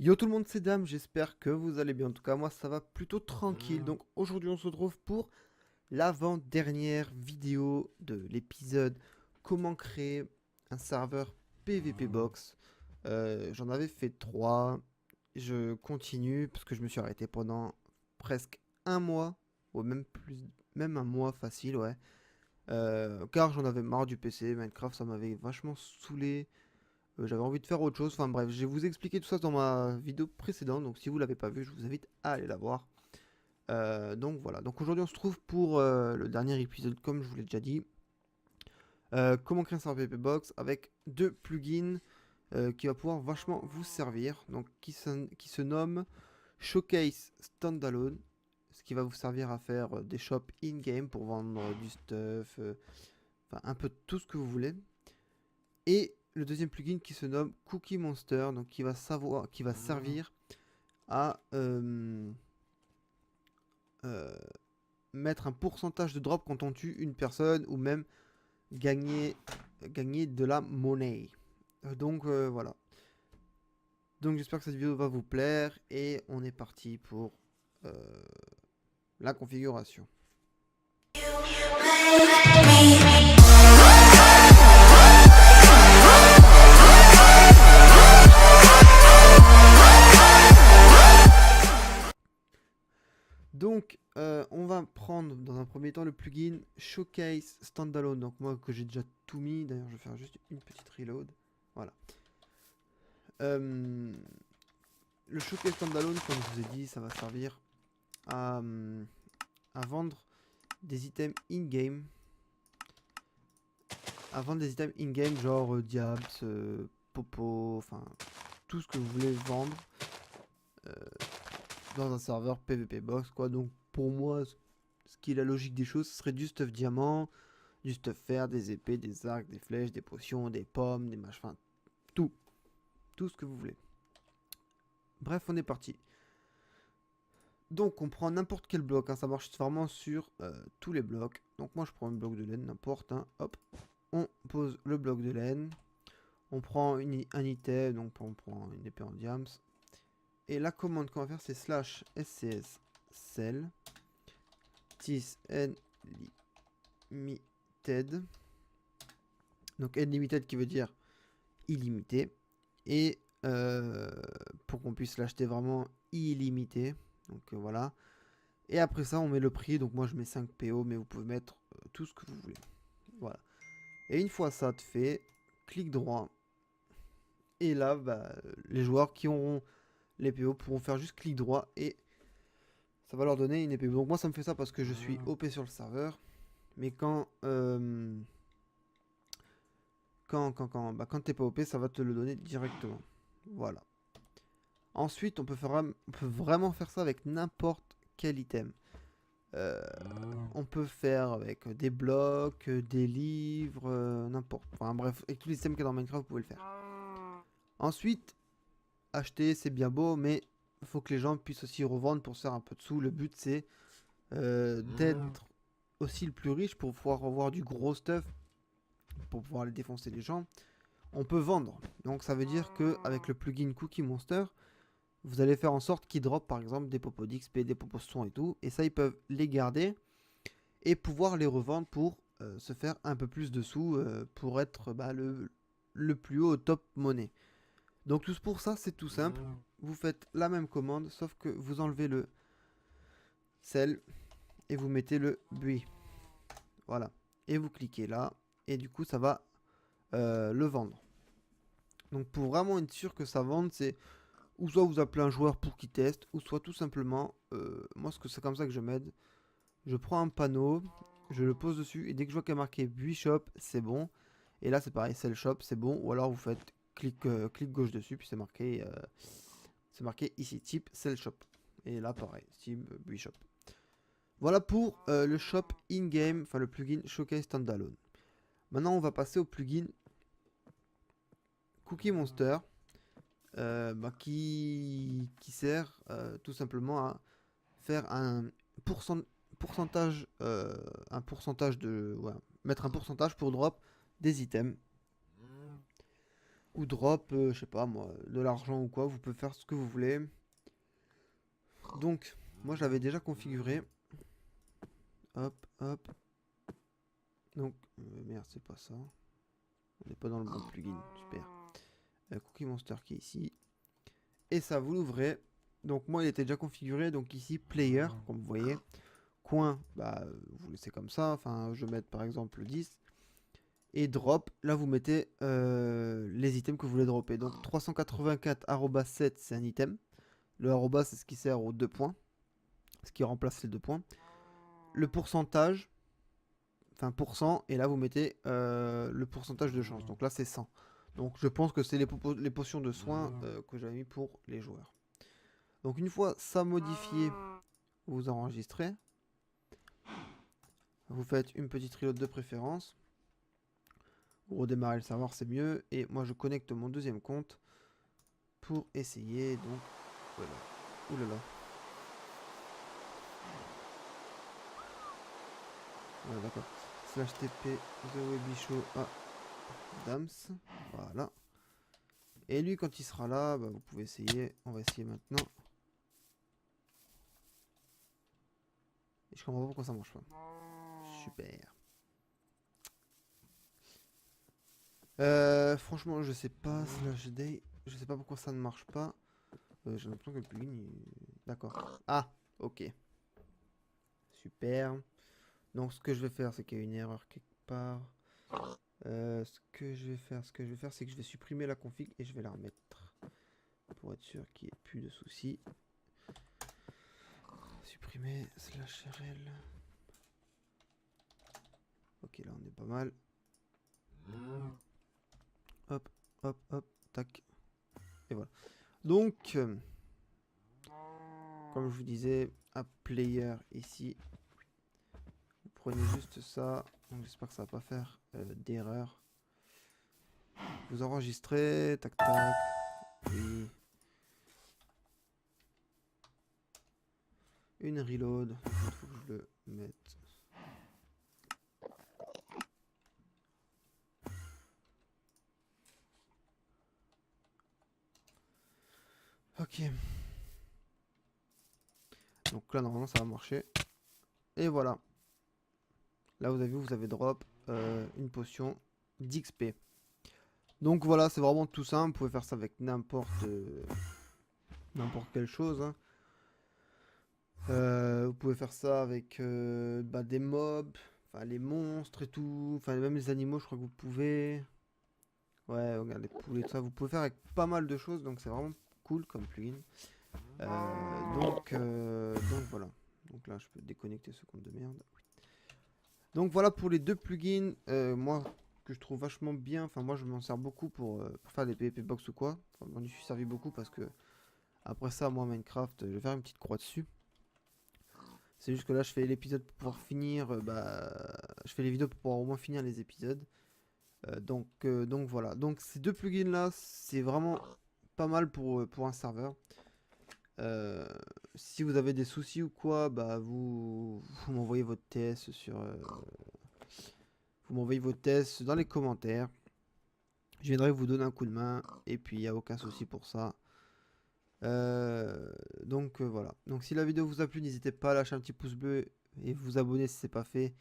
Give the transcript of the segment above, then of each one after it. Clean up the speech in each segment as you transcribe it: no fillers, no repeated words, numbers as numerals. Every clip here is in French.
Yo tout le monde, c'est Dame, j'espère que vous allez bien. En tout cas, moi ça va plutôt tranquille. Donc aujourd'hui, on se retrouve pour l'avant-dernière vidéo de l'épisode comment créer un serveur PvP Box. J'en avais fait 3. Je continue parce que je me suis arrêté pendant presque un mois, ou même plus, même un mois facile, ouais. Car j'en avais marre du PC. Minecraft, ça m'avait vachement saoulé. J'avais envie de faire autre chose. Enfin bref, je vais vous expliquer tout ça dans ma vidéo précédente. Donc si vous l'avez pas vu, je vous invite à aller la voir. Donc voilà. Donc aujourd'hui, on se trouve pour le dernier épisode, comme je vous l'ai déjà dit. Comment créer un serveur PvP Box avec deux plugins qui va pouvoir vachement vous servir. Donc qui se nomme Showcase Standalone. Ce qui va vous servir à faire des shops in-game pour vendre du stuff. Enfin un peu tout ce que vous voulez. Et le deuxième plugin qui se nomme Cookie Monster, donc qui va servir à euh, mettre un pourcentage de drop quand on tue une personne ou même gagner de la monnaie. Voilà. Donc j'espère que cette vidéo va vous plaire et on est parti pour euh, la configuration. Donc, on va prendre dans un premier temps le plugin Showcase Standalone. Donc, moi que j'ai déjà tout mis, d'ailleurs, je vais faire juste une petite reload. Voilà. Le Showcase Standalone, comme je vous ai dit, ça va servir à, à vendre des items in-game. À vendre des items in-game, genre Diabs, Popo, enfin, tout ce que vous voulez vendre euh, dans un serveur PvP Box, quoi. Donc, pour moi, ce qui est la logique des choses, ce serait du stuff diamant, du stuff fer, des épées, des arcs, des flèches, des potions, des pommes, des machins, enfin, tout. Tout ce que vous voulez. Bref, on est parti. Donc, on prend n'importe quel bloc, hein, ça marche vraiment sur tous les blocs. Donc, moi, je prends un bloc de laine, n'importe, hein, hop. On pose le bloc de laine. On prend un item, donc on prend une épée en diams. Et la commande qu'on va faire, c'est slash scs cell tis limited. Donc unlimited qui veut dire illimité. Et pour qu'on puisse l'acheter vraiment illimité. Donc voilà. Et après ça, on met le prix. Donc moi, je mets 5 PO, mais vous pouvez mettre tout ce que vous voulez. Voilà. Et une fois ça fait, clic droit. Et là, bah, les joueurs qui auront les PO pourront faire juste clic droit et ça va leur donner une épée. Donc moi, ça me fait ça parce que je suis OP sur le serveur. Mais quand t'es pas OP, ça va te le donner directement. Voilà. Ensuite, on peut vraiment faire ça avec n'importe quel item. On peut faire avec des blocs, des livres, n'importe. Enfin bref, avec tous les items qu'il y a dans Minecraft, vous pouvez le faire. Ensuite, acheter, c'est bien beau, mais il faut que les gens puissent aussi revendre pour se faire un peu de sous. Le but, c'est d'être aussi le plus riche pour pouvoir avoir du gros stuff, pour pouvoir aller défoncer les gens. On peut vendre. Donc ça veut dire que avec le plugin Cookie Monster, vous allez faire en sorte qu'ils drop par exemple des popos d'XP, des popos de son et tout. Et ça, ils peuvent les garder et pouvoir les revendre pour se faire un peu plus de sous pour être le plus haut au top monnaie. Donc tout pour ça, c'est tout simple. Vous faites la même commande, sauf que vous enlevez le sel et vous mettez le buis. Voilà. Et vous cliquez là, et du coup, ça va le vendre. Donc pour vraiment être sûr que ça vende, c'est ou soit vous appelez un joueur pour qu'il teste, ou soit tout simplement, moi c'est comme ça que je m'aide. Je prends un panneau, je le pose dessus, et dès que je vois qu'il y a marqué buis shop, c'est bon. Et là c'est pareil, sell shop, c'est bon. Ou alors vous faites clic gauche dessus, puis c'est marqué ici, type sell shop. Et là pareil, type buis shop. Voilà pour le shop in-game, enfin le plugin Showcase Standalone. Maintenant on va passer au plugin Cookie Monster. Qui sert tout simplement à faire pourcentage, mettre un pourcentage pour drop des items. ou drop, je sais pas moi, de l'argent ou quoi, vous pouvez faire ce que vous voulez. Donc, moi je l'avais déjà configuré. Hop, hop. Donc, merde, c'est pas ça. On n'est pas dans le bon plugin, super. Cookie Monster qui est ici. Et ça, vous l'ouvrez. Donc moi, il était déjà configuré. Donc ici, Player, comme vous voyez. Coin, bah, vous laissez comme ça. Enfin, je vais mettre par exemple le 10. Et drop, là vous mettez les items que vous voulez dropper. Donc 384,7 c'est un item. Le arroba c'est ce qui sert aux 2 points. Ce qui remplace les 2 points. Le pourcentage, enfin pourcent, et là vous mettez le pourcentage de chance. Donc là c'est 100. Donc je pense que c'est les potions de soins que j'avais mis pour les joueurs. Donc une fois ça modifié, vous enregistrez. Vous faites une petite reload de préférence. Vous redémarrez le serveur, c'est mieux. Et moi je connecte mon deuxième compte pour essayer. Donc voilà. Oulala. Voilà, d'accord. Slash TP Zoebichot à Dams. Voilà. Et lui, quand il sera là, bah, vous pouvez essayer. On va essayer maintenant. Et je comprends pas pourquoi ça marche pas. Super. Franchement, je sais pas. Slash day. Je sais pas pourquoi ça ne marche pas. J'ai l'impression que le plugin. D'accord. Ah, ok. Super. Donc, ce que je vais faire, c'est qu'il y a une erreur quelque part. Ce que je vais faire, c'est que je vais supprimer la config et je vais la remettre pour être sûr qu'il n'y ait plus de soucis. Supprimer slash rl. Ok, là on est pas mal. Hop, hop, hop, tac. Et voilà. Donc, comme je vous disais, à player ici, vous prenez juste ça. Donc j'espère que ça va pas faire d'erreur. Vous enregistrez, tac tac. Oui. Une reload. Il faut que je le mette. Ok. Donc là, normalement, ça va marcher. Et voilà. Là, vous avez vu, vous avez drop une potion d'XP. Donc voilà, c'est vraiment tout simple. Vous pouvez faire ça avec n'importe quelle chose. Hein. Vous pouvez faire ça avec bah, des mobs, enfin les monstres et tout. Enfin, même les animaux, je crois que vous pouvez. Ouais, regarde les poulets, tout ça. Vous pouvez faire avec pas mal de choses. Donc c'est vraiment cool comme plugin. Donc voilà. Donc là, je peux déconnecter ce compte de merde. Donc voilà pour les deux plugins. Moi, que je trouve vachement bien. Enfin, moi, je m'en sers beaucoup pour faire des PvP box ou quoi. Enfin, je m'en suis servi beaucoup parce que après ça, moi, Minecraft, je vais faire une petite croix dessus. C'est juste que là, je fais l'épisode pour pouvoir finir. Je fais les vidéos pour pouvoir au moins finir les épisodes. Donc voilà. Donc ces deux plugins là, c'est vraiment pas mal pour un serveur. Si vous avez des soucis ou quoi, bah vous m'envoyez votre TS sur. Vous m'envoyez vos tests dans les commentaires. Je viendrai vous donner un coup de main. Et puis il n'y a aucun souci pour ça. Voilà. Donc si la vidéo vous a plu, n'hésitez pas à lâcher un petit pouce bleu et vous abonner si ce n'est pas fait.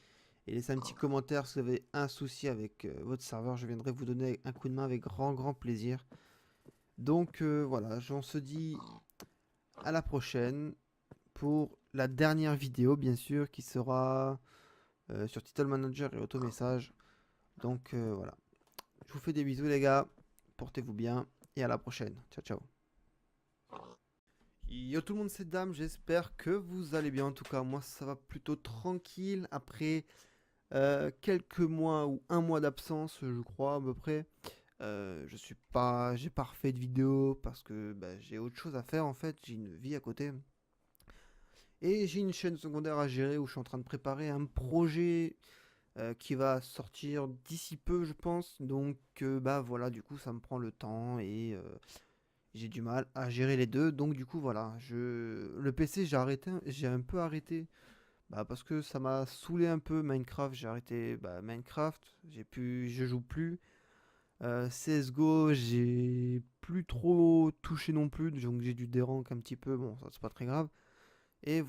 Et laissez un petit commentaire si vous avez un souci avec votre serveur. Je viendrai vous donner un coup de main avec grand plaisir. Donc voilà, on se dit à la prochaine pour la dernière vidéo bien sûr qui sera sur Title Manager et Automessage. Donc voilà. Je vous fais des bisous les gars. Portez-vous bien et à la prochaine. Ciao ciao. Yo tout le monde, c'est Dame, j'espère que vous allez bien. En tout cas, moi ça va plutôt tranquille après quelques mois ou un mois d'absence, je crois à peu près. J'ai pas refait de vidéo parce que bah, j'ai autre chose à faire en fait. J'ai une vie à côté et j'ai une chaîne secondaire à gérer où je suis en train de préparer un projet qui va sortir d'ici peu, je pense. Donc bah voilà, du coup ça me prend le temps et j'ai du mal à gérer les deux. Donc du coup voilà, le PC j'ai un peu arrêté. Bah parce que ça m'a saoulé un peu Minecraft, j'ai arrêté Minecraft, je joue plus. CSGO, j'ai plus trop touché non plus, donc j'ai du dérank un petit peu, bon, ça c'est pas très grave. Et